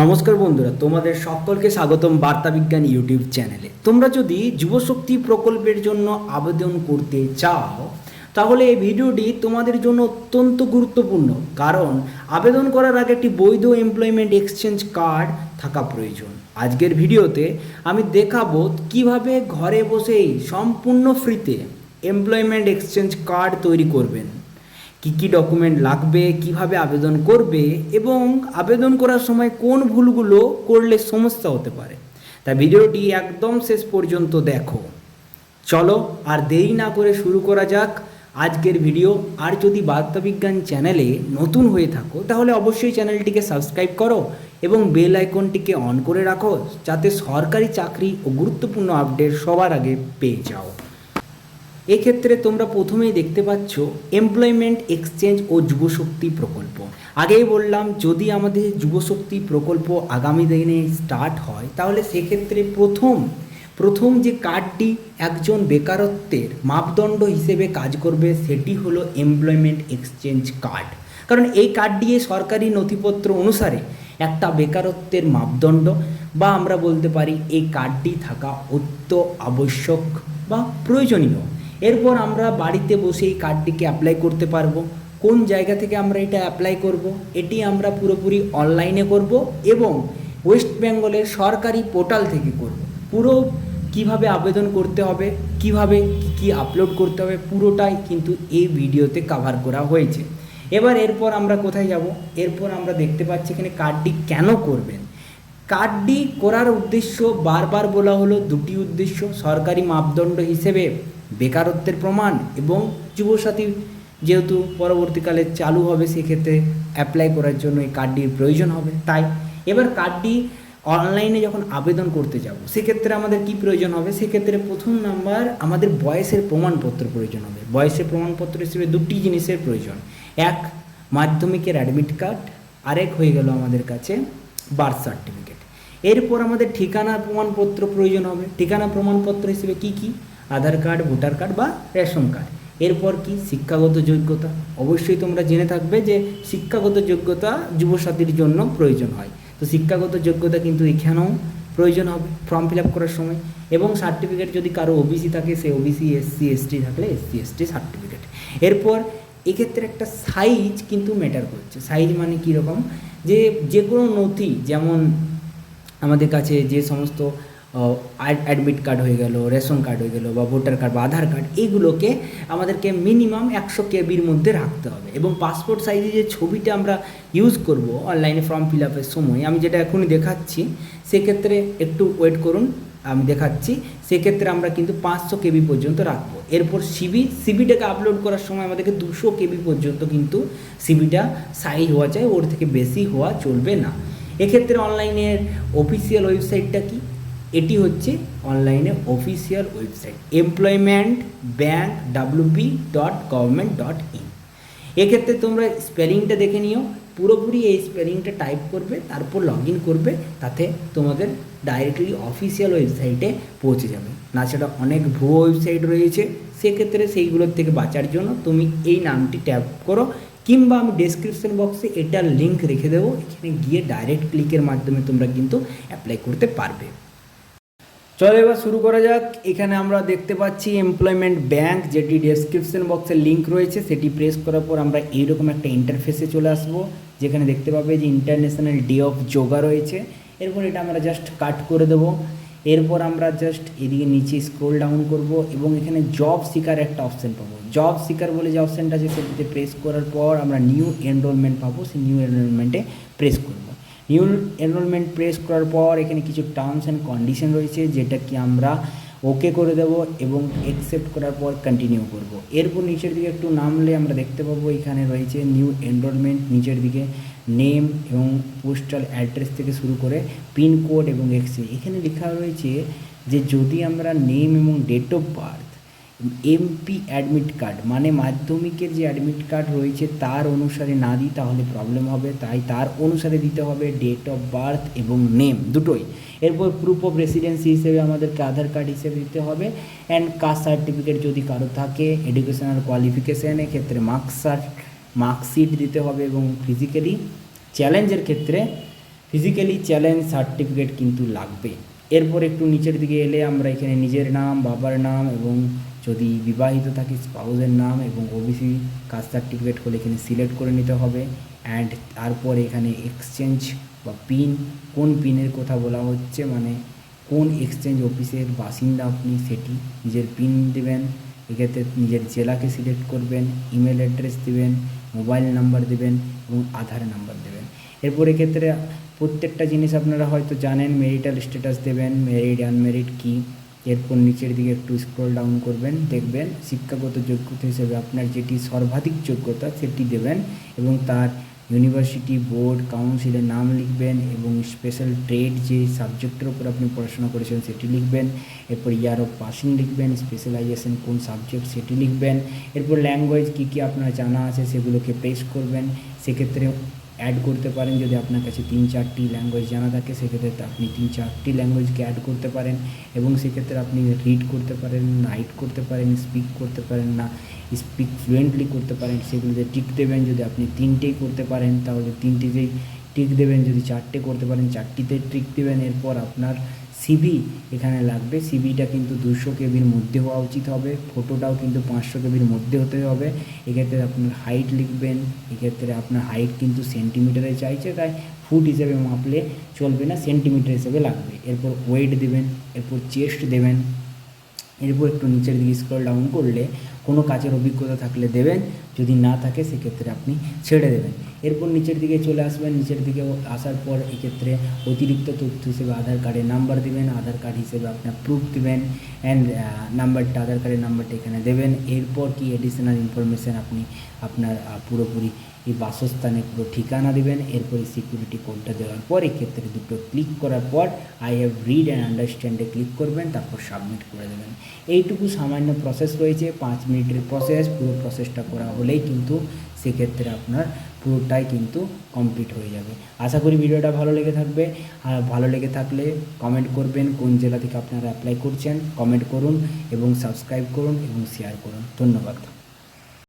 নমস্কার বন্ধুরা, তোমাদের সকলকে স্বাগতম বার্তা বিজ্ঞান ইউটিউব চ্যানেলে। তোমরা যদি যুবশক্তি প্রকল্পের জন্য আবেদন করতে চাও তাহলে এই ভিডিওটি তোমাদের জন্য অত্যন্ত গুরুত্বপূর্ণ, কারণ আবেদন করার আগে একটি বৈধ এমপ্লয়মেন্ট এক্সচেঞ্জ কার্ড থাকা প্রয়োজন। আজকের ভিডিওতে আমি দেখাবো কিভাবে ঘরে বসেই সম্পূর্ণ ফ্রিতে এমপ্লয়মেন্ট এক্সচেঞ্জ কার্ড তৈরি করবেন, কি কি ডকুমেন্ট লাগবে, কিভাবে আবেদন করবে এবং আবেদন করার সময় কোন ভুলগুলো করলে সমস্যা হতে পারে। তাই ভিডিওটি একদম শেষ পর্যন্ত দেখো। চলো আর দেরি না করে শুরু করা যাক আজকের ভিডিও। আর যদি বার্তা বিজ্ঞান চ্যানেলে নতুন হয়ে থাকো তাহলে অবশ্যই চ্যানেলটিকে সাবস্ক্রাইব করো এবং বেল আইকনটিকে অন করে রাখো, যাতে সরকারি চাকরি ও গুরুত্বপূর্ণ আপডেট সবার আগে পেয়ে যাও। এক্ষেত্রে তোমরা প্রথমেই দেখতে পাচ্ছ এমপ্লয়মেন্ট এক্সচেঞ্জ ও যুবশক্তি প্রকল্প। আগেই বললাম, যদি আমাদের যুবশক্তি প্রকল্প আগামী দিনে স্টার্ট হয় তাহলে সেক্ষেত্রে প্রথম যে কার্ডটি একজন বেকারত্বের মাপদণ্ড হিসেবে কাজ করবে সেটি হলো এমপ্লয়মেন্ট এক্সচেঞ্জ কার্ড। কারণ এই কার্ড দিয়ে সরকারি নথিপত্র অনুসারে একটা বেকারত্বের মাপদণ্ড বা আমরা বলতে পারি এই কার্ডটি থাকা অত্য আবশ্যক বা প্রয়োজনীয়। এরপর আমরা বাড়িতে বসে এই কার্ডটিকে অ্যাপ্লাই করতে পারবো। কোন জায়গা থেকে আমরা এটা অ্যাপ্লাই করব? এটি আমরা পুরোপুরি অনলাইনে করব এবং ওয়েস্ট বেঙ্গলের সরকারি পোর্টাল থেকে করব। পুরো কিভাবে আবেদন করতে হবে, কিভাবে কি আপলোড করতে হবে, পুরোটাই কিন্তু এই ভিডিওতে কভার করা হয়েছে। এরপর আমরা কোথায় যাব? এরপর আমরা দেখতে পাচ্ছি এখানে কার্ডটি কেন করবেন। কার্ডটি করার উদ্দেশ্য বারবার বলা হলো, দুটি উদ্দেশ্য: সরকারি মাপদণ্ড হিসেবে বেকারত্বের প্রমাণ এবং যুবসাথী যেহেতু পরবর্তীকালে চালু হবে সেক্ষেত্রে অ্যাপ্লাই করার জন্য এই কার্ডটির প্রয়োজন হবে। তাই এবার কার্ডটি অনলাইনে যখন আবেদন করতে যাব সেক্ষেত্রে আমাদের কি প্রয়োজন হবে? সেক্ষেত্রে প্রথম নাম্বার আমাদের বয়সের প্রমাণপত্র প্রয়োজন হবে। বয়সের প্রমাণপত্র হিসেবে দুটি জিনিসের প্রয়োজন: এক, মাধ্যমিকের অ্যাডমিট কার্ড, আরেক হয়ে গেল আমাদের কাছে বার্থ সার্টিফিকেট। এরপর আমাদের ঠিকানা প্রমাণপত্র প্রয়োজন হবে। ঠিকানা প্রমাণপত্র হিসেবে কি কি? আধার কার্ড, ভোটার কার্ড বা রেশন কার্ড। এরপর কি? শিক্ষাগত যোগ্যতা। অবশ্যই তোমরা জেনে থাকবে যে শিক্ষাগত যোগ্যতা যুবসাথীর জন্য প্রয়োজন হয়, তো শিক্ষাগত যোগ্যতা কিন্তু এখানেও প্রয়োজন হবে ফর্ম ফিল আপ করার সময়। এবং সার্টিফিকেট, যদি কারো ওবিসি থাকে সে ওবিসি, এসসি এসটি থাকলে এসসি এসটি সার্টিফিকেট। এরপর এক্ষেত্রে একটা সাইজ কিন্তু ম্যাটার করছে। সাইজ মানে কীরকম? যে কোনো নথি, যেমন আমাদের কাছে যে সমস্ত অ্যাডমিট কার্ড হয়ে গেল, রেশন কার্ড হয়ে গেল বা ভোটার কার্ড বা আধার কার্ড, এইগুলোকে আমাদেরকে মিনিমাম 100 কেবির মধ্যে রাখতে হবে। এবং পাসপোর্ট সাইজে যে ছবিটা আমরা ইউজ করব অনলাইনে ফর্ম ফিল আপের সময়, আমি যেটা এখনই দেখাচ্ছি, সেক্ষেত্রে একটু ওয়েট করুন, আমি দেখাচ্ছি। সেক্ষেত্রে আমরা কিন্তু 500 কেবি পর্যন্ত রাখবো। এরপর সিবিটাকে আপলোড করার সময় আমাদেরকে 200 কেবি পর্যন্ত কিন্তু সিবিটা সাইজ হওয়া চাই, ওর থেকে বেশি হওয়া চলবে না। এক্ষেত্রে অনলাইনের অফিসিয়াল ওয়েবসাইটটা কি? এটি হচ্ছে অনলাইনে অফিসিয়াল ওয়েবসাইট employment.bank.wb.government.in। এক্ষেত্রে তোমরা স্পেলিংটা দেখে নিও, পুরোপুরি এই স্পেলিংটা টাইপ করবে, তারপর লগ ইন করবে, তাতে তোমাদের ডাইরেক্টলি অফিসিয়াল ওয়েবসাইটে পৌঁছে যাবে। না সেটা অনেক ভুয়ো ওয়েবসাইট রয়েছে, সেক্ষেত্রে সেইগুলোর থেকে বাঁচার জন্য তুমি এই নামটি ট্যাপ করো, কিংবা আমি ডেসক্রিপশন বক্সে এটার লিঙ্ক রেখে দেবো, এখানে গিয়ে ডাইরেক্ট ক্লিকের মাধ্যমে তোমরা কিন্তু অ্যাপ্লাই করতে পারবে। চলো এবার শুরু করা যাক। এখানে আমরা দেখতে পাচ্ছি এমপ্লয়মেন্ট ব্যাংক, যেটি ডেসক্রিপশন বক্সের লিঙ্ক রয়েছে, সেটি প্রেস করার পর আমরা এইরকম একটা ইন্টারফেসে চলে আসবো, যেখানে দেখতে পাবে যে ইন্টারন্যাশনাল ডে অফ যোগা রয়েছে। এরপর এটা আমরা জাস্ট কাট করে দেবো। এরপর আমরা জাস্ট এদিকে নিচে স্ক্রোল ডাউন করব এবং এখানে জব সিকার একটা অপশান পাবো। জব সিকার বলে যে অপশানটা আছে সেটিতে প্রেস করার পর আমরা নিউ এনরোলমেন্ট পাবো, সেই নিউ এনরোলমেন্টে প্রেস করব। নিউ এনরোলমেন্ট প্রেস করার পর এখানে কিছু টার্মস অ্যান্ড কন্ডিশন রয়েছে, যেটা কি আমরা ওকে করে দেব এবং অ্যাকসেপ্ট করার পর কন্টিনিউ করব। এরপর নিচের দিকে একটু নামলে আমরা দেখতে পাবো এখানে রয়েছে নিউ এনরোলমেন্ট, নিচের দিকে নেম এবং পোস্টাল অ্যাড্রেস থেকে শুরু করে পিনকোড এবং এক্সচেঞ্জ। এখানে লেখা রয়েছে যে যদি আমরা নেম এবং date of birth, MP admit card মানে মাধ্যমিকের যে অ্যাডমিট কার্ড রয়েছে তার অনুসারে না দিই তাহলে প্রবলেম হবে, তাই তার অনুসারে দিতে হবে ডেট অফ বার্থ এবং নেম দুটোই। এরপর প্রুফ অফ রেসিডেন্সি হিসেবে আমাদেরকে আধার কার্ড হিসেবে দিতে হবে, অ্যান্ড কাস্ট সার্টিফিকেট যদি কারো থাকে, এডুকেশনাল কোয়ালিফিকেশান ক্ষেত্রে মার্কশিট দিতে হবে, এবং ফিজিক্যালি চ্যালেঞ্জের ক্ষেত্রে ফিজিক্যালি চ্যালেঞ্জ সার্টিফিকেট কিন্তু লাগবে। এরপর একটু নিচের দিকে এলে আমরা এখানে নিজের নাম, বাবার নাম এবং যদি বিবাহিত থাকে স্পাউসের নাম এবং ওবিসি কাস্ট সার্টিফিকেট হলে এখানে সিলেক্ট করে নিতে হবে। অ্যান্ড তারপর এখানে এক্সচেঞ্জ বা পিন, কোন পিনের কথা বলা হচ্ছে মানে কোন এক্সচেঞ্জ অফিসের বাসিন্দা আপনি সেটি নিজের পিন দেবেন। এক্ষেত্রে নিজের জেলাকে সিলেক্ট করবেন, ইমেল অ্যাড্রেস দেবেন, মোবাইল নাম্বার দেবেন এবং আধার নাম্বার দেবেন। এরপর এক্ষেত্রে প্রত্যেকটা জিনিস আপনারা হয়তো জানেন, মেরিটাল স্ট্যাটাস দেবেন, ম্যারিড আনম্যারিড কী। এরপর নিচের দিকে একটু স্ক্রল ডাউন করবেন, দেখবেন শিক্ষাগত যোগ্যতা হিসেবে আপনার যেটি সর্বাধিক যোগ্যতা সেটি দেবেন এবং তার ইউনিভার্সিটি, বোর্ড, কাউন্সিলের নাম লিখবেন এবং স্পেশাল ট্রেড যে সাবজেক্টের উপর আপনি পড়াশোনা করেছেন সেটি লিখবেন। এরপর ইয়ার অফ পাসিং লিখবেন, স্পেশালাইজেশন কোন সাবজেক্ট সেটি লিখবেন। এরপর ল্যাঙ্গুয়েজ কী কী আপনার জানা আছে সেগুলোকে পেস্ট করবেন। সেক্ষেত্রে অ্যাড করতে পারেন, যদি আপনার কাছে 3-4টি ল্যাঙ্গুয়েজ জানা থাকে সেক্ষেত্রে আপনি 3-4টি ল্যাঙ্গুয়েজকে অ্যাড করতে পারেন এবং সেক্ষেত্রে আপনি রিড করতে পারেন, রাইট করতে পারেন, স্পিক করতে পারেন না স্পিক ফ্লুয়েন্টলি করতে পারেন, সেগুলোতে টিক দেবেন। যদি আপনি 3টেই করতে পারেন তাহলে 3টিতেই টিক দেবেন, যদি 4টে করতে পারেন 4টিতে টিক দেবেন। এরপর আপনার সিভি এখানে লাগবে। সিভিটা কিন্তু 200 কেবির মধ্যে হওয়া উচিত হবে, ফটোটাও কিন্তু 500 কেবির মধ্যে হতে হবে। এক্ষেত্রে আপনার হাইট লিখবেন, এক্ষেত্রে আপনার হাইট কিন্তু সেন্টিমিটারে চাইছে, তাই ফুট হিসেবে মাপলে চলবে না, সেন্টিমিটার হিসেবে লাগবে। এরপর ওয়েট দেবেন, এরপর চেস্ট দেবেন। এরপর একটু নিচের দিকে স্ক্রল ডাউন করলে কোনো কাজের অভিজ্ঞতা থাকলে দেবেন, যদি না থাকে সেক্ষেত্রে আপনি ছেড়ে দেবেন। এরপর নিচের দিকে চলে আসবেন, নিচের দিকে আসার পর এক্ষেত্রে অতিরিক্ত তথ্য হিসেবে আধার কার্ডের নাম্বার দেবেন, আধার কার্ড হিসেবে আপনার প্রুফ দেবেন অ্যান্ড নাম্বারটা, আধার কার্ডের নাম্বারটা এখানে দেবেন। এরপর কি এডিশনাল ইনফরমেশান আপনি আপনার পুরোপুরি এই বাসস্থানে পুরো ঠিকানা দেবেন। এরপরে সিকিউরিটি কোডটা দেওয়ার পর এক্ষেত্রে দুটো ক্লিক করার পর আই হ্যাভ রিড অ্যান্ড আন্ডারস্ট্যান্ডে ক্লিক করবেন, তারপর সাবমিট করে দেবেন। এইটুকু সামান্য প্রসেস রয়েছে, 5 মিনিটের প্রসেস। পুরো প্রসেসটা করা হলেই কিন্তু সেক্ষেত্রে আপনার পুরোটাই কিন্তু কমপ্লিট হয়ে যাবে। আশা করি ভিডিওটা ভালো লেগে থাকবে। আর ভালো লেগে থাকলে কমেন্ট করবেন কোন জেলা থেকে আপনারা অ্যাপ্লাই করছেন, কমেন্ট করুন এবং সাবস্ক্রাইব করুন এবং শেয়ার করুন। ধন্যবাদ।